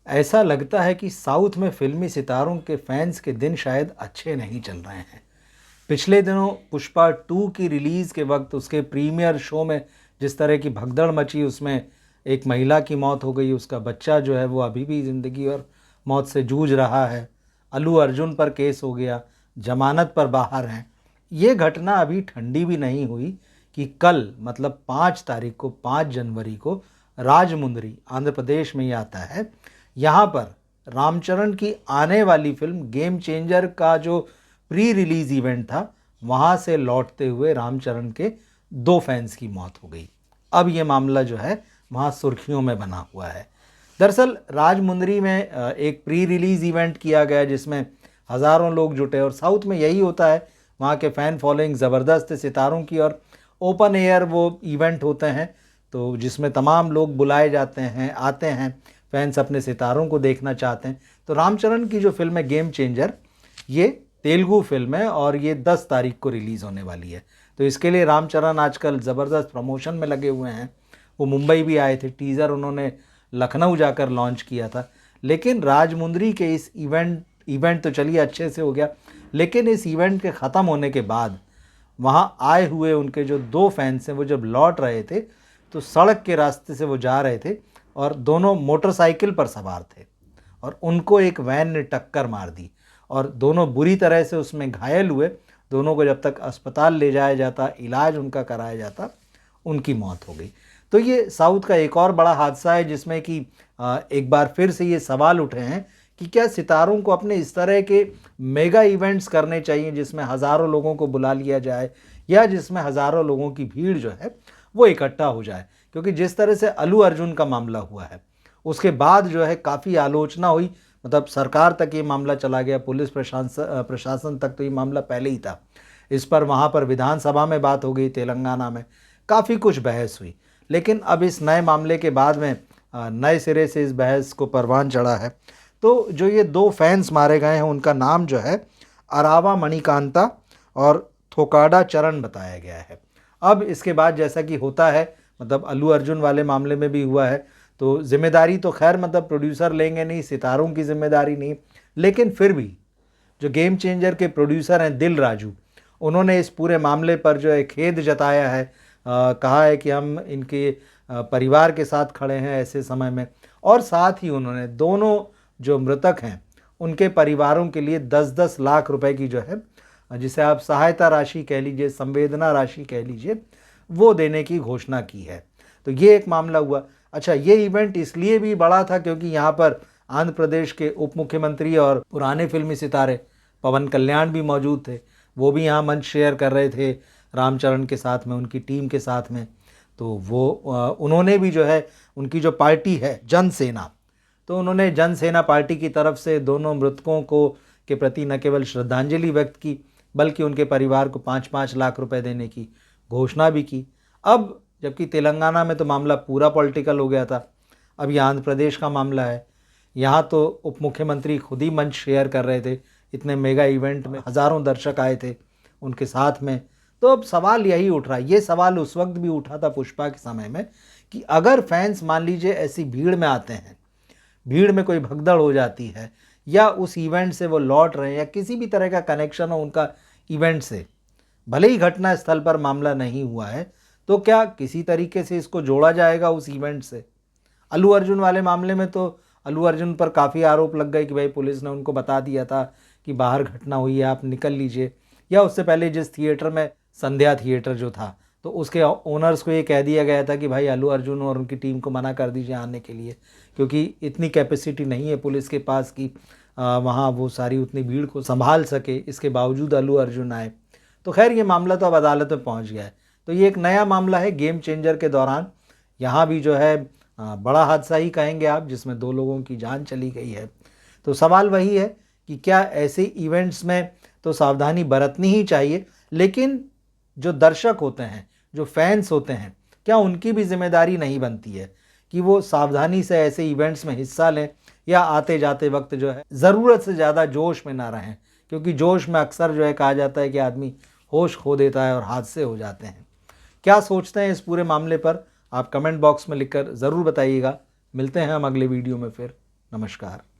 ऐसा लगता है कि साउथ में फिल्मी सितारों के फैंस के दिन शायद अच्छे नहीं चल रहे हैं। पिछले दिनों पुष्पा 2 की रिलीज़ के वक्त उसके प्रीमियर शो में जिस तरह की भगदड़ मची, उसमें एक महिला की मौत हो गई, उसका बच्चा जो है वो अभी भी ज़िंदगी और मौत से जूझ रहा है। अल्लू अर्जुन पर केस हो गया, जमानत पर बाहर हैं। ये घटना अभी ठंडी भी नहीं हुई कि कल मतलब 5 तारीख को, 5 जनवरी को राजमुंदरी आंध्र प्रदेश में ही आता है। यहाँ पर रामचरण की आने वाली फिल्म गेम चेंजर का जो प्री रिलीज इवेंट था, वहाँ से लौटते हुए रामचरण के 2 फैंस की मौत हो गई। अब ये मामला जो है वहाँ सुर्खियों में बना हुआ है। दरअसल राजमुंदरी में एक प्री रिलीज इवेंट किया गया जिसमें हज़ारों लोग जुटे, और साउथ में यही होता है, वहाँ के फ़ैन फॉलोइंग ज़बरदस्त सितारों की, और ओपन एयर वो इवेंट होते हैं तो जिसमें तमाम लोग बुलाए जाते हैं, आते हैं, फैंस अपने सितारों को देखना चाहते हैं। तो रामचरण की जो फिल्म है गेम चेंजर, ये तेलुगु फिल्म है और ये 10 तारीख को रिलीज़ होने वाली है। तो इसके लिए रामचरण आजकल ज़बरदस्त प्रमोशन में लगे हुए हैं। वो मुंबई भी आए थे, टीज़र उन्होंने लखनऊ जाकर लॉन्च किया था। लेकिन राजमुंदरी के इस इवेंट तो चलिए अच्छे से हो गया, लेकिन इस इवेंट के ख़त्म होने के बाद वहाँ आए हुए उनके जो 2 फैंस हैं, वो जब लौट रहे थे तो सड़क के रास्ते से वो जा रहे थे और दोनों मोटरसाइकिल पर सवार थे और उनको एक वैन ने टक्कर मार दी और दोनों बुरी तरह से उसमें घायल हुए। दोनों को जब तक अस्पताल ले जाया जाता, इलाज उनका कराया जाता, उनकी मौत हो गई। तो ये साउथ का एक और बड़ा हादसा है जिसमें कि एक बार फिर से ये सवाल उठे हैं कि क्या सितारों को अपने इस तरह के मेगा इवेंट्स करने चाहिए जिसमें हज़ारों लोगों को बुला लिया जाए, या जिसमें हज़ारों लोगों की भीड़ जो है वो इकट्ठा हो जाए। क्योंकि जिस तरह से अल्लू अर्जुन का मामला हुआ है, उसके बाद जो है काफ़ी आलोचना हुई, मतलब सरकार तक ये मामला चला गया, पुलिस प्रशासन तक तो ये मामला पहले ही था। इस पर वहाँ पर विधानसभा में बात हो गई, तेलंगाना में काफ़ी कुछ बहस हुई। लेकिन अब इस नए मामले के बाद में नए सिरे से इस बहस को परवान चढ़ा है। तो जो ये 2 फैंस मारे गए हैं उनका नाम जो है अरावा मणिकांता और थोकाडा चरण बताया गया है। अब इसके बाद जैसा कि होता है, मतलब अल्लू अर्जुन वाले मामले में भी हुआ है, तो जिम्मेदारी तो खैर मतलब प्रोड्यूसर लेंगे नहीं, सितारों की जिम्मेदारी नहीं, लेकिन फिर भी जो गेम चेंजर के प्रोड्यूसर हैं दिल राजू, उन्होंने इस पूरे मामले पर जो है खेद जताया है। कहा है कि हम इनके परिवार के साथ खड़े हैं ऐसे समय में, और साथ ही उन्होंने दोनों जो मृतक हैं उनके परिवारों के लिए 10-10 लाख रुपए की जो है, जिसे आप सहायता राशि कह लीजिए, संवेदना राशि कह लीजिए, वो देने की घोषणा की है। तो ये एक मामला हुआ। अच्छा, ये इवेंट इसलिए भी बड़ा था क्योंकि यहाँ पर आंध्र प्रदेश के उप मुख्यमंत्री और पुराने फिल्मी सितारे पवन कल्याण भी मौजूद थे। वो भी यहाँ मंच शेयर कर रहे थे रामचरण के साथ में, उनकी टीम के साथ में। तो वो उन्होंने भी जो है, उनकी जो पार्टी है जनसेना, तो उन्होंने जनसेना पार्टी की तरफ से दोनों मृतकों को के प्रति न केवल श्रद्धांजलि व्यक्त की, बल्कि उनके परिवार को 5-5 लाख रुपए देने की घोषणा भी की। अब जबकि तेलंगाना में तो मामला पूरा पॉलिटिकल हो गया था, अब ये आंध्र प्रदेश का मामला है। यहाँ तो उप मुख्यमंत्री खुद ही मंच शेयर कर रहे थे, इतने मेगा इवेंट में हज़ारों दर्शक आए थे उनके साथ में। तो अब सवाल यही उठ रहा है, ये सवाल उस वक्त भी उठा था पुष्पा के समय में, कि अगर फैंस मान लीजिए ऐसी भीड़ में आते हैं, भीड़ में कोई भगदड़ हो जाती है, या उस इवेंट से वो लौट रहे हैं, या किसी भी तरह का कनेक्शन हो उनका इवेंट से, भले ही घटना स्थल पर मामला नहीं हुआ है, तो क्या किसी तरीके से इसको जोड़ा जाएगा उस इवेंट से? अल्लू अर्जुन वाले मामले में तो अल्लू अर्जुन पर काफ़ी आरोप लग गए कि भाई पुलिस ने उनको बता दिया था कि बाहर घटना हुई है, आप निकल लीजिए। या उससे पहले जिस थिएटर में, संध्या थिएटर जो था, तो उसके ओनर्स को ये कह दिया गया था कि भाई अल्लू अर्जुन और उनकी टीम को मना कर दीजिए आने के लिए, क्योंकि इतनी कैपेसिटी नहीं है पुलिस के पास कि वहाँ वो सारी उतनी भीड़ को संभाल सके। इसके बावजूद अल्लू अर्जुन आए। तो खैर ये मामला तो अब अदालत में पहुँच गया है। तो ये एक नया मामला है गेम चेंजर के दौरान। यहाँ भी जो है बड़ा हादसा ही कहेंगे आप, जिसमें 2 लोगों की जान चली गई है। तो सवाल वही है कि क्या ऐसे इवेंट्स में तो सावधानी बरतनी ही चाहिए, लेकिन जो दर्शक होते हैं, जो फैंस होते हैं, क्या उनकी भी जिम्मेदारी नहीं बनती है कि वो सावधानी से ऐसे इवेंट्स में हिस्सा लें, या आते जाते वक्त जो है ज़रूरत से ज़्यादा जोश में ना रहें? क्योंकि जोश में अक्सर जो है कहा जाता है कि आदमी होश खो देता है और हादसे हो जाते हैं। क्या सोचते हैं इस पूरे मामले पर? आप कमेंट बॉक्स में लिखकर ज़रूर बताइएगा। मिलते हैं हम अगले वीडियो में फिर। नमस्कार।